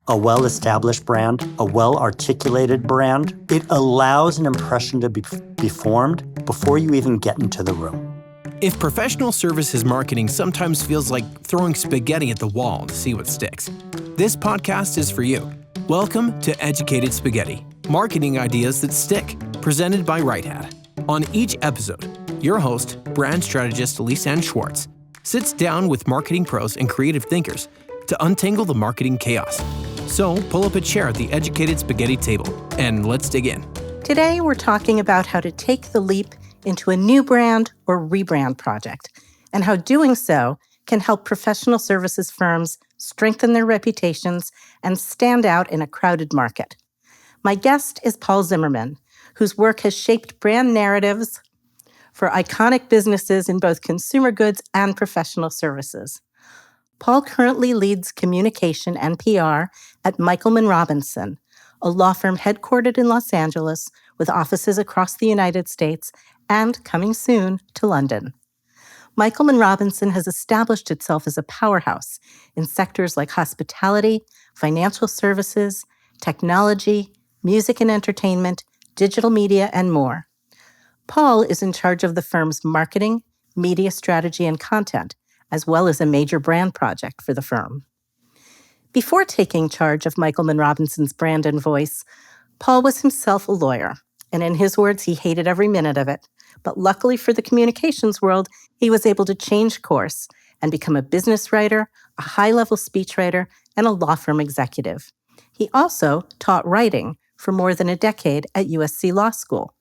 a well-established brand, a well-articulated brand. It allows an impression to be formed before you even get into the room. If professional services marketing sometimes feels like throwing spaghetti at the wall to see what sticks, this podcast is for you. Welcome to Educated Spaghetti, marketing ideas that stick, presented by Right Hat. On each episode, your host, brand strategist Lise Anne Schwartz, sits down with marketing pros and creative thinkers to untangle the marketing chaos. So pull up a chair at the Educated Spaghetti table and let's dig in. Today, we're talking about how to take the leap into a new brand or rebrand project, and how doing so can help professional services firms strengthen their reputations and stand out in a crowded market. My guest is Paul Zimmerman, whose work has shaped brand narratives for iconic businesses in both consumer goods and professional services. Paul currently leads communication and PR at Michelman Robinson, a law firm headquartered in Los Angeles with offices across the United States and, coming soon, to London. Michelman Robinson has established itself as a powerhouse in sectors like hospitality, financial services, technology, music and entertainment, digital media, and more. Paul is in charge of the firm's marketing, media strategy, and content, as well as a major brand project for the firm. Before taking charge of Michelman Robinson's brand and voice, Paul was himself a lawyer, and in his words, he hated every minute of it. But luckily for the communications world, he was able to change course and become a business writer, a high-level speechwriter, and a law firm executive. He also taught writing for more than a decade at USC Law School.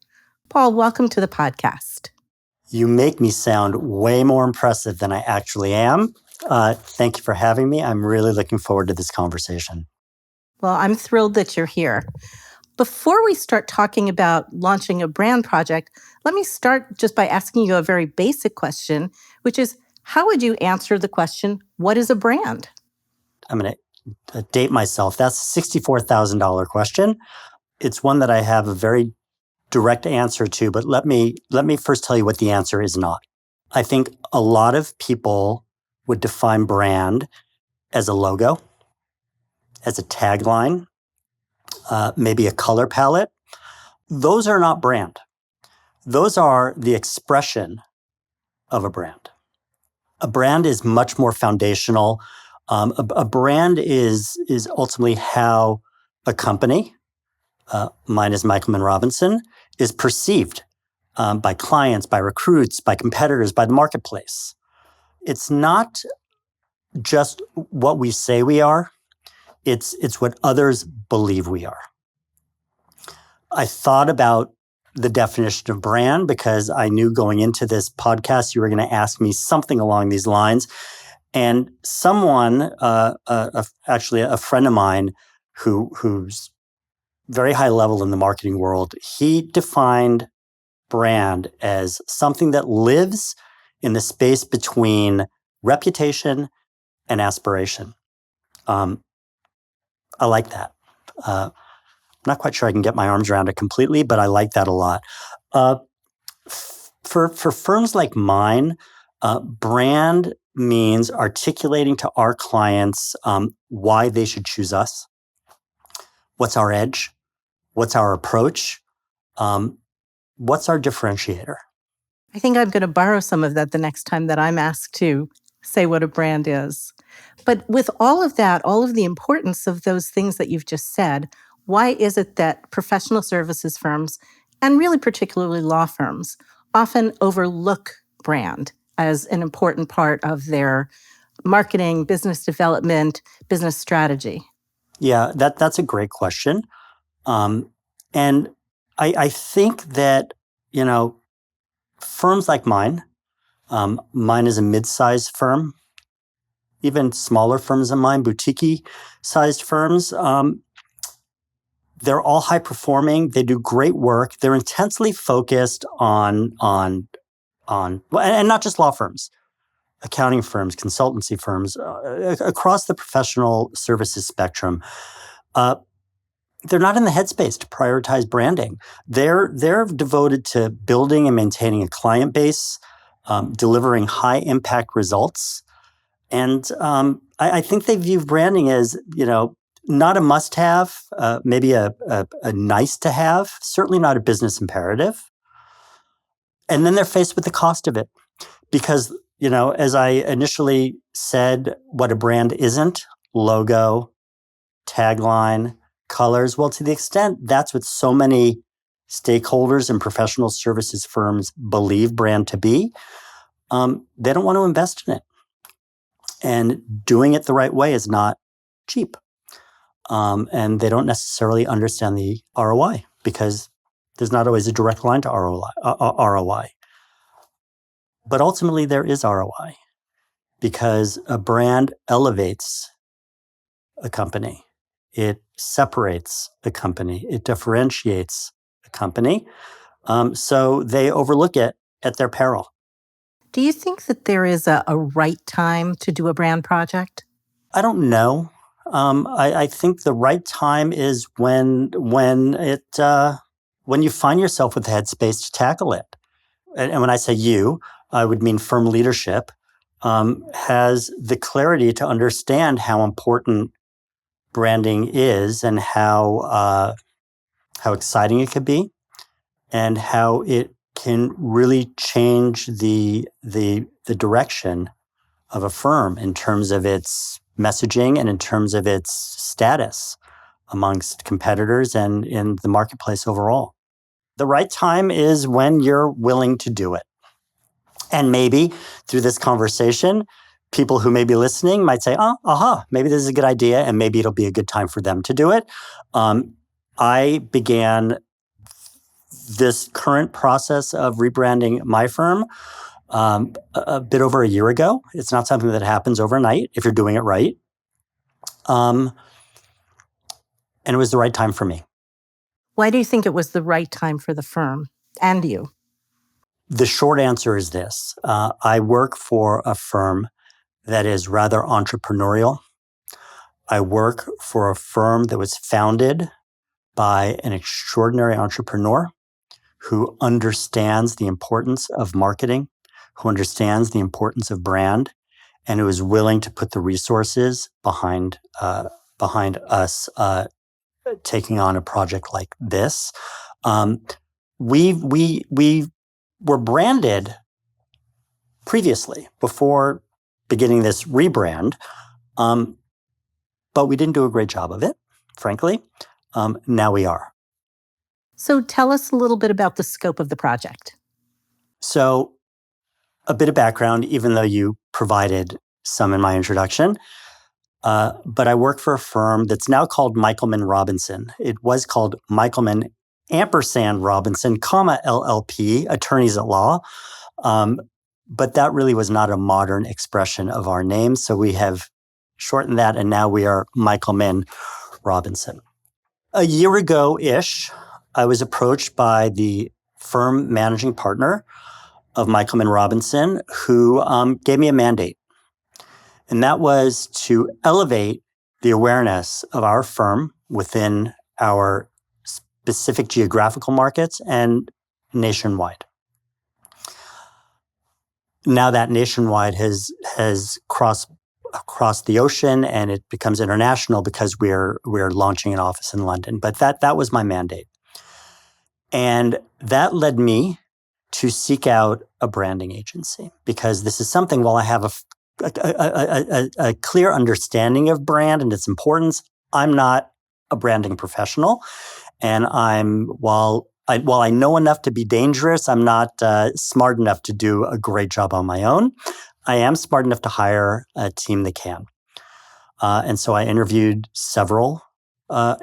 Paul, welcome to the podcast. You make me sound way more impressive than I actually am. Thank you for having me. I'm really looking forward to this conversation. Well, I'm thrilled that you're here. Before we start talking about launching a brand project, let me start just by asking you a very basic question, which is, how would you answer the question, what is a brand? I'm going to date myself. That's a $64,000 question. It's one that I have a very direct answer to, but let me first tell you what the answer is not. I think a lot of people would define brand as a logo, as a tagline, maybe a color palette. Those are not brand. Those are the expression of a brand. A brand is much more foundational. A brand is ultimately how a company, mine is Michelman Robinson, is perceived by clients, by recruits, by competitors, by the marketplace. It's not just what we say we are. It's what others believe we are. I thought about the definition of brand because I knew going into this podcast you were going to ask me something along these lines. And someone, actually a friend of mine who's very high level in the marketing world, he defined brand as something that lives in the space between reputation and aspiration. I like that. I'm not quite sure I can get my arms around it completely, but I like that a lot. For firms like mine, brand means articulating to our clients why they should choose us. What's our edge? What's our approach? What's our differentiator? I think I'm going to borrow some of that the next time that I'm asked to say what a brand is. But with all of that, all of the importance of those things that you've just said, why is it that professional services firms, and really particularly law firms, often overlook brand as an important part of their marketing, business development, business strategy? Yeah, that's a great question. And I think that, firms like mine is a mid-sized firm, even smaller firms than mine, boutique-sized firms, they're all high-performing. They do great work. They're intensely focused on and not just law firms, accounting firms, consultancy firms, across the professional services spectrum. They're not in the headspace to prioritize branding. They're devoted to building and maintaining a client base, delivering high impact results. And I think they view branding as, Not a must-have, maybe a nice-to-have, certainly not a business imperative. And then they're faced with the cost of it. Because, as I initially said, what a brand isn't, logo, tagline, colors. Well, to the extent that's what so many stakeholders and professional services firms believe brand to be, they don't want to invest in it. And doing it the right way is not cheap. And they don't necessarily understand the ROI because there's not always a direct line to ROI. But ultimately, there is ROI because a brand elevates a company. It separates a company. It differentiates a company. So they overlook it at their peril. Do you think that there is a right time to do a brand project? I don't know. I think the right time is when you find yourself with the headspace to tackle it. And when I say you, I would mean firm leadership has the clarity to understand how important branding is and how exciting it could be, and how it can really change the direction of a firm in terms of its messaging and in terms of its status amongst competitors and in the marketplace overall. The right time is when you're willing to do it. And maybe through this conversation, people who may be listening might say, maybe this is a good idea, and maybe it'll be a good time for them to do it. I began this current process of rebranding my firm a bit over a year ago. It's not something that happens overnight if you're doing it right. And it was the right time for me. Why do you think it was the right time for the firm and you? The short answer is this. I work for a firm that is rather entrepreneurial. I work for a firm that was founded by an extraordinary entrepreneur who understands the importance of marketing, who understands the importance of brand, and who is willing to put the resources behind us taking on a project like this. We were branded previously before beginning this rebrand, but we didn't do a great job of it, frankly. Now we are. So tell us a little bit about the scope of the project. So a bit of background, even though you provided some in my introduction. But I work for a firm that's now called Michelman Robinson. It was called Michelman Robinson, LLP, attorneys at law. But that really was not a modern expression of our name. So we have shortened that, and now we are Michelman Robinson. A year ago-ish, I was approached by the firm managing partner of Michelman Robinson, who gave me a mandate. And that was to elevate the awareness of our firm within our specific geographical markets and nationwide. Now that nationwide has crossed across the ocean, and it becomes international because we're launching an office in London. But that was my mandate. And that led me to seek out a branding agency, because this is something, while I have a clear understanding of brand and its importance, I'm not a branding professional. And while I know enough to be dangerous, I'm not smart enough to do a great job on my own. I am smart enough to hire a team that can. And so I interviewed several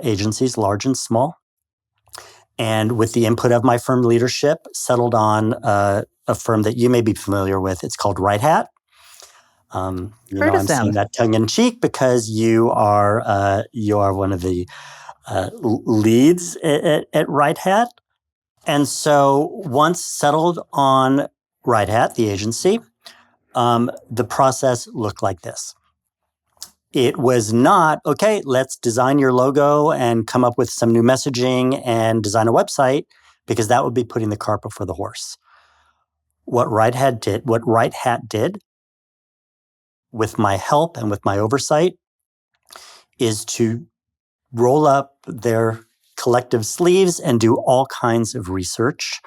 agencies, large and small. And with the input of my firm leadership, settled on a firm that you may be familiar with. It's called Right Hat. I'm saying that tongue in cheek because you are one of the leads at Right Hat. And so once settled on Right Hat, the agency, the process looked like this. It was not, okay, let's design your logo and come up with some new messaging and design a website, because that would be putting the cart before the horse. What Right Hat did, with my help and with my oversight, is to roll up their collective sleeves and do all kinds of research,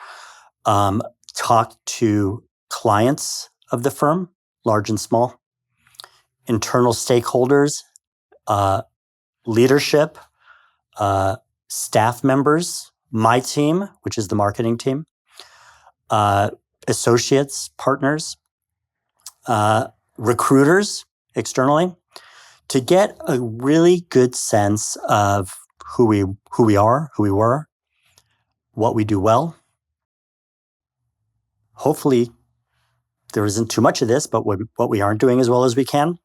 talk to clients of the firm, large and small, internal stakeholders, leadership, staff members, my team, which is the marketing team, associates, partners, recruiters externally, to get a really good sense of who we are, who we were, what we do well. Hopefully, there isn't too much of this, but what we aren't doing as well as we can.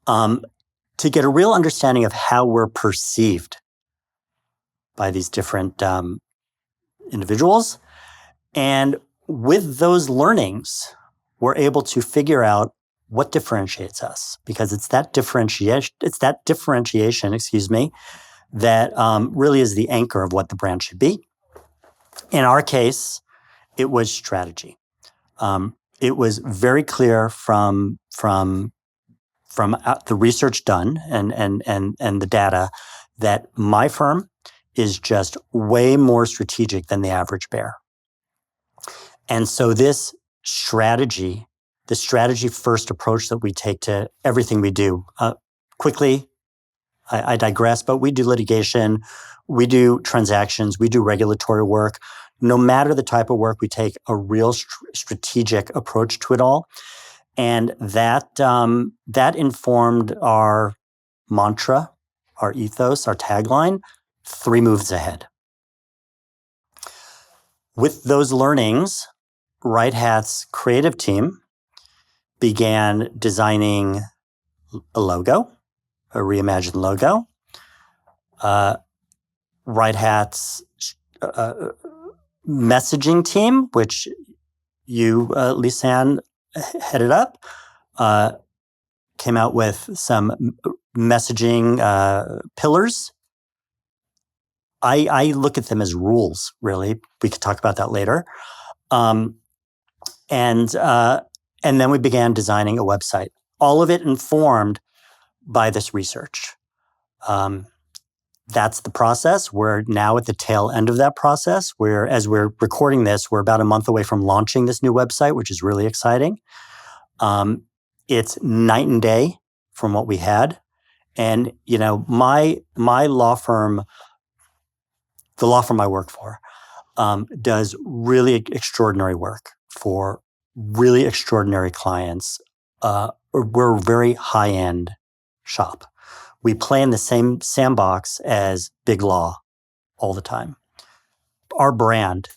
To get a real understanding of how we're perceived by these different individuals. And with those learnings, we're able to figure out what differentiates us, because it's that differentiation, that really is the anchor of what the brand should be. In our case, it was strategy. It was very clear from the research done and the data that my firm is just way more strategic than the average bear. And so this strategy, the strategy first approach that we take to everything we do, quickly, I digress, but we do litigation, we do transactions, we do regulatory work. No matter the type of work, we take a real strategic approach to it all. And that informed our mantra, our ethos, our tagline, 3 moves ahead. With those learnings, Right Hat's creative team began designing a logo, a reimagined logo. Right Hat's messaging team, which you, Lise Anne, headed up, came out with some messaging pillars. I look at them as rules, really. We could talk about that later. And then we began designing a website. All of it informed by this research. That's the process. We're now at the tail end of that process, where as we're recording this, we're about a month away from launching this new website, which is really exciting. It's night and day from what we had. And, my law firm, the law firm I work for, does really extraordinary work for really extraordinary clients. We're a very high-end shop. We play in the same sandbox as big law all the time. Our brand,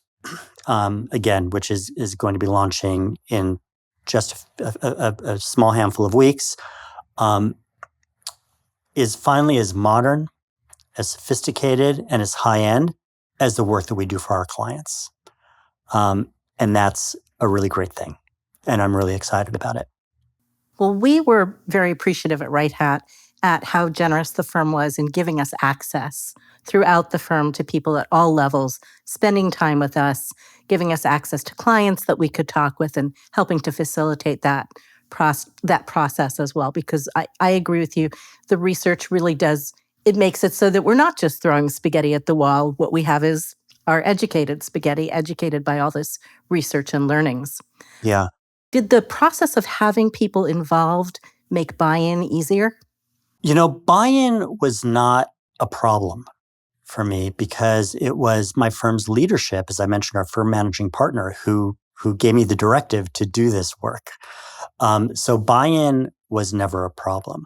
again, which is going to be launching in just a small handful of weeks, is finally as modern, as sophisticated, and as high-end as the work that we do for our clients. And that's a really great thing. And I'm really excited about it. Well, we were very appreciative at Right Hat at how generous the firm was in giving us access throughout the firm to people at all levels, spending time with us, giving us access to clients that we could talk with, and helping to facilitate that process as well. Because I agree with you, the research really does, it makes it so that we're not just throwing spaghetti at the wall. What we have is our educated spaghetti, educated by all this research and learnings. Yeah. Did the process of having people involved make buy-in easier? Buy-in was not a problem for me because it was my firm's leadership, as I mentioned, our firm managing partner, who gave me the directive to do this work. So buy-in was never a problem.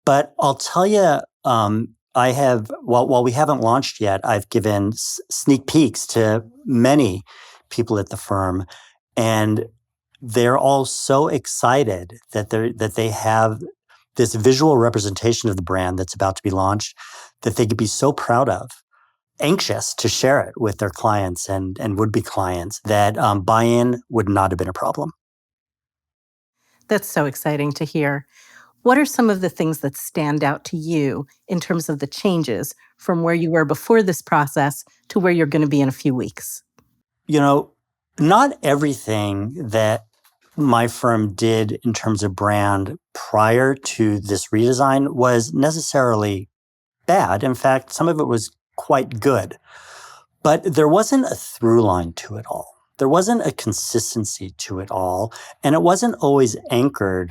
But I'll tell you, I have, while we haven't launched yet, I've given sneak peeks to many people at the firm, and they're all so excited that they have this visual representation of the brand that's about to be launched that they could be so proud of, anxious to share it with their clients and would-be clients, that buy-in would not have been a problem. That's so exciting to hear. What are some of the things that stand out to you in terms of the changes from where you were before this process to where you're going to be in a few weeks? Not everything that my firm did in terms of brand prior to this redesign was necessarily bad. In fact, some of it was quite good. But there wasn't a through line to it all. There wasn't a consistency to it all. And it wasn't always anchored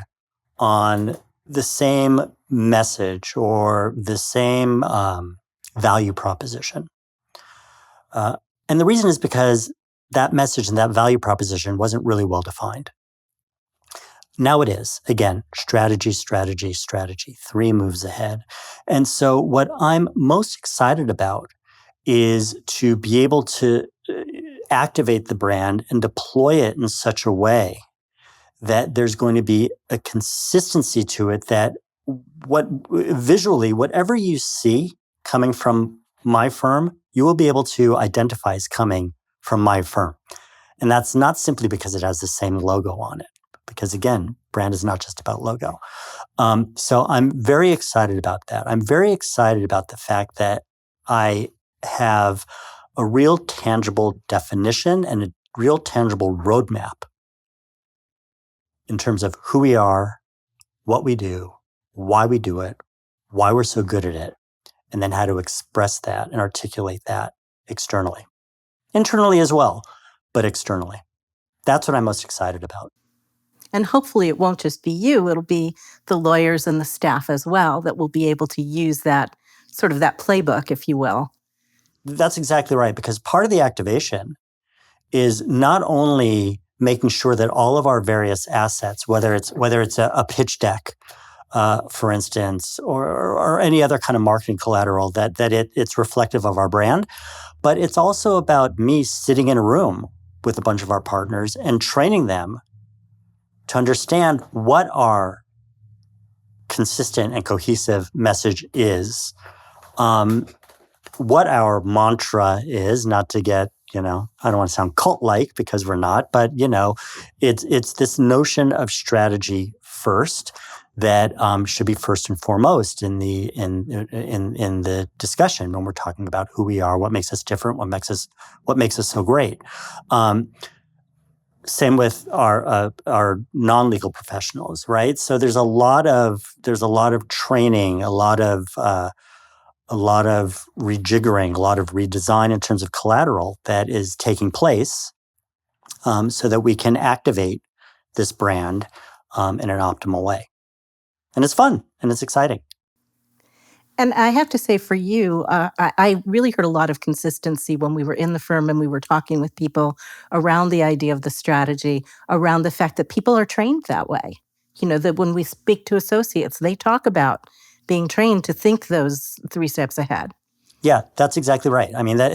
on the same message or the same value proposition. And the reason is because that message and that value proposition wasn't really well defined. Now it is. Again, strategy, strategy, strategy, 3 moves ahead. And so what I'm most excited about is to be able to activate the brand and deploy it in such a way that there's going to be a consistency to it, that visually, whatever you see coming from my firm, you will be able to identify as coming from my firm. And that's not simply because it has the same logo on it, because again, brand is not just about logo. So I'm very excited about that. I'm very excited about the fact that I have a real tangible definition and a real tangible roadmap in terms of who we are, what we do, why we do it, why we're so good at it, and then how to express that and articulate that externally. Internally as well, but externally. That's what I'm most excited about. And hopefully it won't just be you, it'll be the lawyers and the staff as well that will be able to use that sort of that playbook, if you will. That's exactly right, because part of the activation is not only making sure that all of our various assets, whether it's a pitch deck, for instance, or any other kind of marketing collateral, that it's reflective of our brand, but it's also about me sitting in a room with a bunch of our partners and training them to understand what our consistent and cohesive message is, what our mantra is, not to get, I don't want to sound cult-like because we're not, but, it's this notion of strategy first that should be first and foremost in the discussion when we're talking about who we are, what makes us different, what makes us so great. Same with our non-legal professionals, right? So there's a lot of training, a lot of rejiggering, a lot of redesign in terms of collateral that is taking place, so that we can activate this brand in an optimal way. And it's fun and it's exciting. And I have to say for you, I really heard a lot of consistency when we were in the firm and we were talking with people around the idea of the strategy, around the fact that people are trained that way. That when we speak to associates, they talk about being trained to think those 3 steps ahead. Yeah, that's exactly right. I mean, that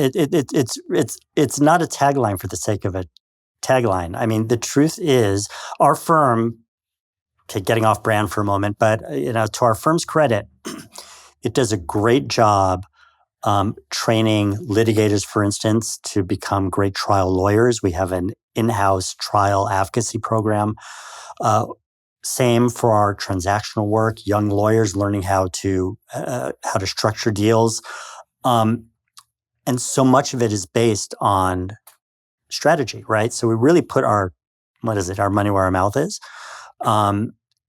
it's not a tagline for the sake of a tagline. I mean, the truth is our firm, okay, getting off brand for a moment, but to our firm's credit, it does a great job training litigators, for instance, to become great trial lawyers. We have an in-house trial advocacy program. Same for our transactional work, young lawyers learning how to structure deals. And so much of it is based on strategy, right? So we really put our money where our mouth is.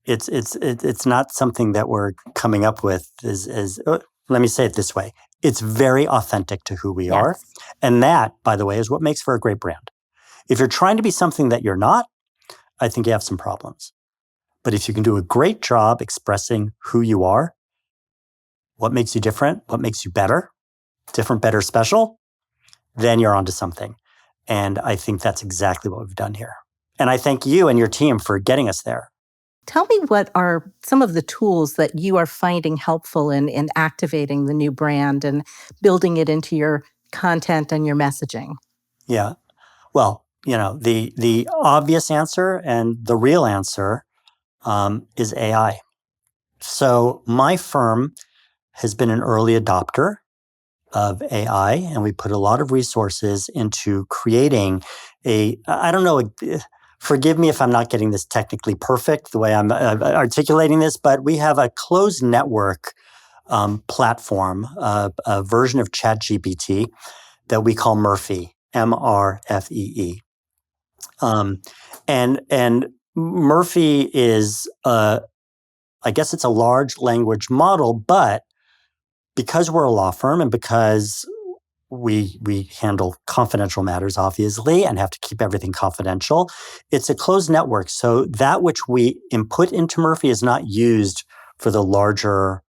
It's not something that we're coming up with let me say it this way. It's very authentic to who we are. And that, by the way, is what makes for a great brand. If you're trying to be something that you're not, I think you have some problems. But if you can do a great job expressing who you are, what makes you different, what makes you better, different, better, special, then you're onto something. And I think that's exactly what we've done here. And I thank you and your team for getting us there. Tell me what are some of the tools that you are finding helpful in activating the new brand and building it into your content and your messaging? Yeah. Well, the obvious answer and the real answer is AI. So my firm has been an early adopter of AI, and we put a lot of resources into creating I don't know, forgive me if I'm not getting this technically perfect the way I'm articulating this, but we have a closed network platform, a version of ChatGPT that we call Murphy, MRFEE. And Murphy is, I guess it's a large language model, but because we're a law firm and because we handle confidential matters, obviously, and have to keep everything confidential, it's a closed network. So that which we input into Murphy is not used for the larger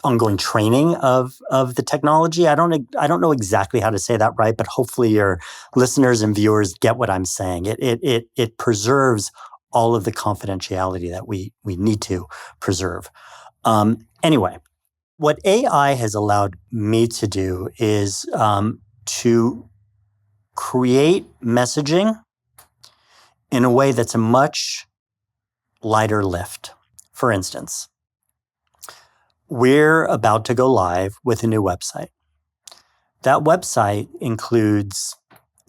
ongoing training of the technology. I don't know exactly how to say that right, but hopefully your listeners and viewers get what I'm saying. It preserves all of the confidentiality that we need to preserve. Anyway, what AI has allowed me to do is to create messaging in a way that's a much lighter lift. For instance, we're about to go live with a new website. That website includes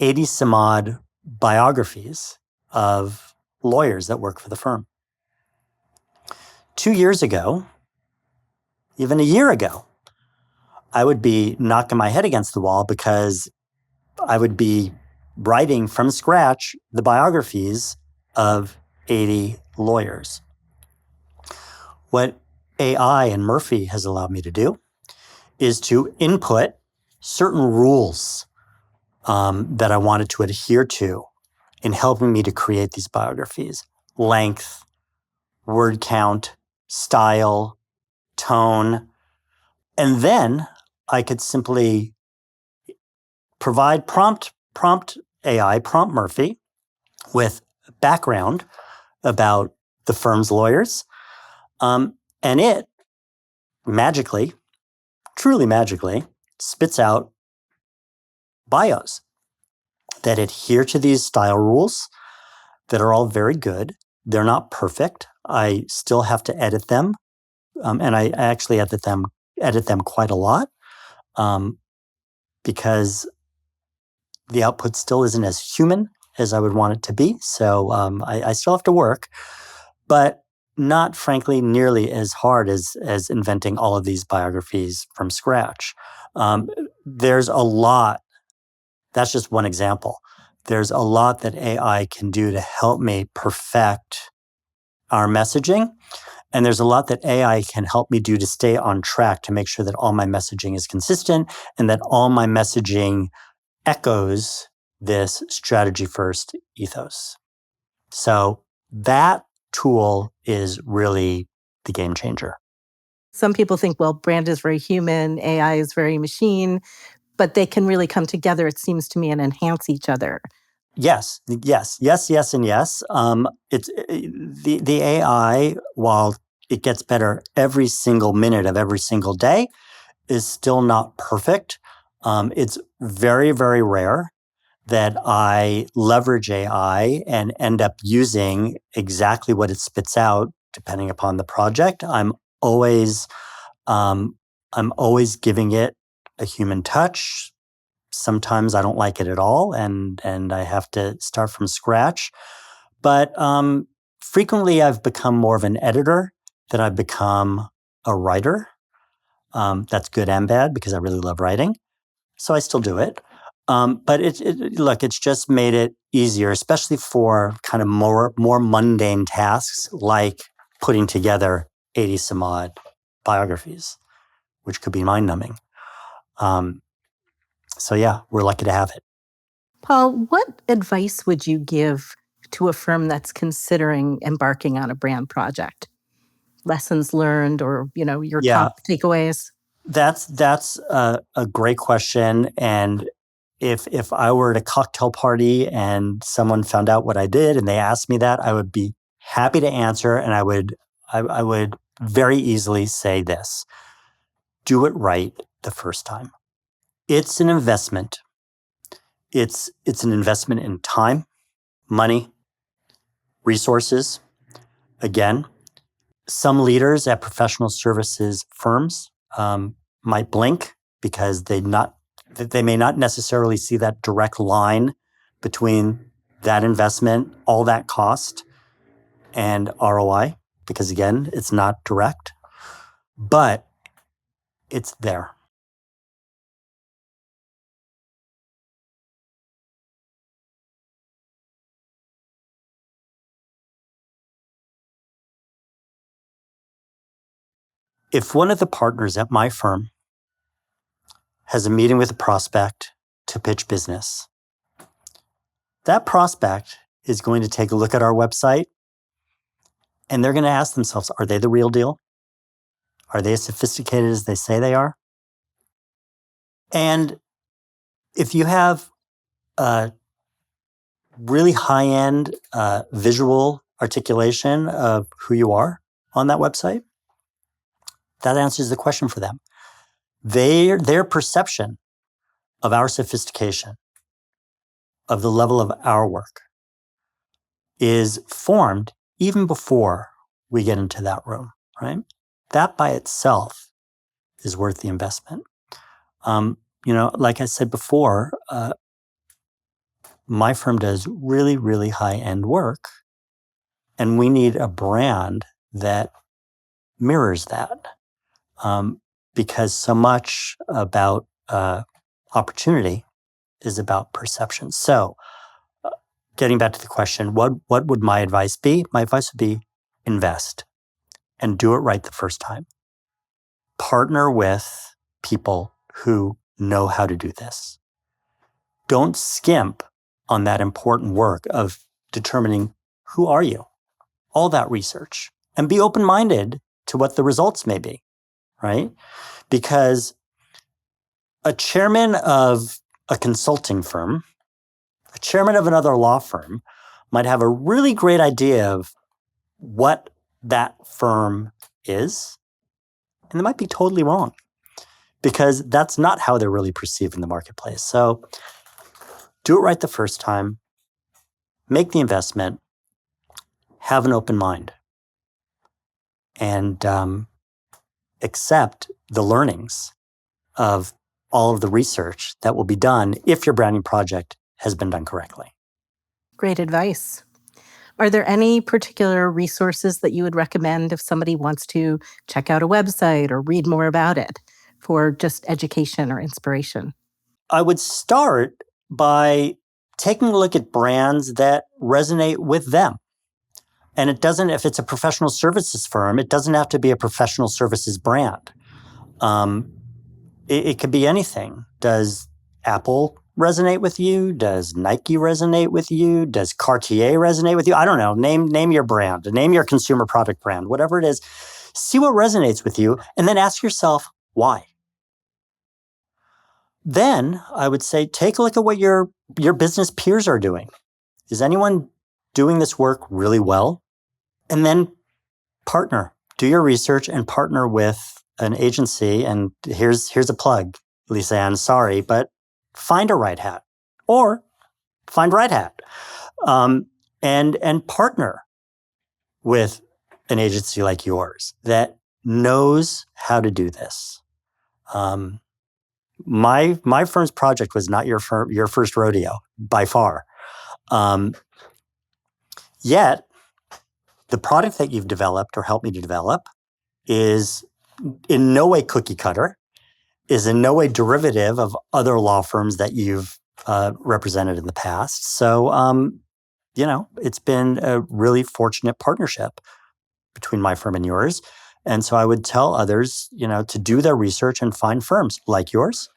80 some odd biographies of lawyers that work for the firm. 2 years ago, even a year ago, I would be knocking my head against the wall because I would be writing from scratch the biographies of 80 lawyers. What AI and Murphy has allowed me to do is to input certain rules that I wanted to adhere to in helping me to create these biographies: length, word count, style, tone. And then I could simply provide prompt AI, prompt Murphy, with background about the firm's lawyers. And it magically, truly magically, spits out bios that adhere to these style rules that are all very good. They're not perfect. I still have to edit them. And I actually edit them quite a lot because the output still isn't as human as I would want it to be. So I still have to work, but not, frankly, nearly as hard as inventing all of these biographies from scratch. There's a lot. That's just one example. There's a lot that AI can do to help me perfect our messaging. And there's a lot that AI can help me do to stay on track, to make sure that all my messaging is consistent and that all my messaging echoes this strategy first ethos. So that tool is really the game changer. Some people think, well, brand is very human, AI is very machine, but they can really come together, it seems to me, and enhance each other. Yes, and yes. It's the AI, while it gets better every single minute of every single day, is still not perfect. It's very, very rare that I leverage AI and end up using exactly what it spits out, depending upon the project. Always, I'm always giving it a human touch. Sometimes I don't like it at all, and I have to start from scratch. But frequently, I've become more of an editor than I've become a writer. That's good and bad because I really love writing, so I still do it. But look, it's just made it easier, especially for kind of more mundane tasks like putting together 80 some odd biographies, which could be mind numbing. So yeah, we're lucky to have it. Paul, what advice would you give to a firm that's considering embarking on a brand project? Lessons learned, or your Yeah, top takeaways? that's a great question. And if I were at a cocktail party and someone found out what I did and they asked me that, I would be happy to answer, and I would very easily say this: do it right the first time. It's an investment. It's an investment in time, money, resources. Again, some leaders at professional services firms might blink because they may not necessarily see that direct line between that investment, all that cost, and ROI, because again, it's not direct, but it's there. If one of the partners at my firm has a meeting with a prospect to pitch business, that prospect is going to take a look at our website and they're going to ask themselves, are they the real deal? Are they as sophisticated as they say they are? And if you have a really high-end visual articulation of who you are on that website, that answers the question for them. Their perception of our sophistication, of the level of our work, is formed even before we get into that room, right? That by itself is worth the investment. Like I said before, my firm does really, really high-end work, and we need a brand that mirrors that, because so much about opportunity is about perception. So, getting back to the question, what would my advice be? My advice would be invest and do it right the first time. Partner with people who know how to do this. Don't skimp on that important work of determining who are you, all that research, and be open-minded to what the results may be, right? Because a chairman of a consulting firm, a chairman of another law firm might have a really great idea of what that firm is, and they might be totally wrong because that's not how they're really perceived in the marketplace. So do it right the first time, make the investment, have an open mind, and accept the learnings of all of the research that will be done if your branding project has been done correctly. Great advice. Are there any particular resources that you would recommend if somebody wants to check out a website or read more about it for just education or inspiration? I would start by taking a look at brands that resonate with them. And if it's a professional services firm, it doesn't have to be a professional services brand. It could be anything. Does Apple resonate with you? Does Nike resonate with you? Does Cartier resonate with you? I don't know. Name your brand. Name your consumer product brand. Whatever it is, see what resonates with you, and then ask yourself why. Then I would say take a look at what your business peers are doing. Is anyone doing this work really well? And then partner. Do your research and partner with an agency. And here's a plug, Lise Anne, sorry, but find a Right Hat or find Right Hat, and partner with an agency like yours that knows how to do this. My firm's project was not your first rodeo by far. Yet the product that you've developed or helped me to develop is in no way cookie cutter, is in no way derivative of other law firms that you've represented in the past. So, it's been a really fortunate partnership between my firm and yours. And so I would tell others, to do their research and find firms like yours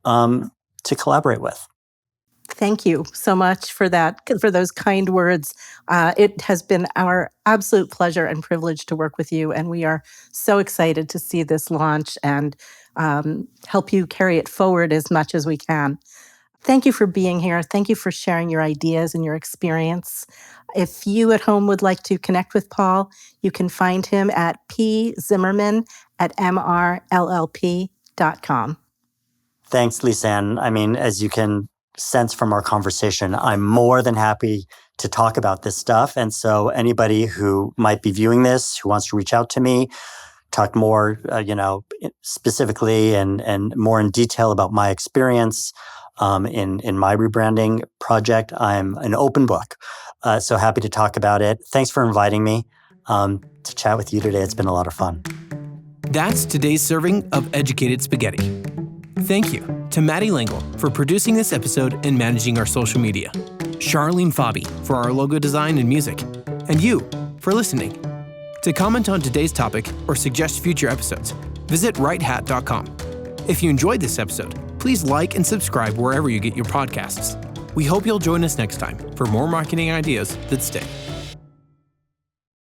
to collaborate with. Thank you so much for that, for those kind words. It has been our absolute pleasure and privilege to work with you, and we are so excited to see this launch and help you carry it forward as much as we can. Thank you for being here. Thank you for sharing your ideas and your experience. If you at home would like to connect with Paul, you can find him at pzimmerman@mrllp.com. Thanks, Lise Anne. I mean, as you can sense from our conversation, I'm more than happy to talk about this stuff. And so anybody who might be viewing this, who wants to reach out to me, talk more, specifically and more in detail about my experience in my rebranding project, I'm an open book. So happy to talk about it. Thanks for inviting me to chat with you today. It's been a lot of fun. That's today's serving of Educated Spaghetti. Thank you to Maddie Lingle for producing this episode and managing our social media, Charlene Fabi for our logo design and music, and you for listening. To comment on today's topic or suggest future episodes, visit righthat.com. If you enjoyed this episode, please like and subscribe wherever you get your podcasts. We hope you'll join us next time for more marketing ideas that stick.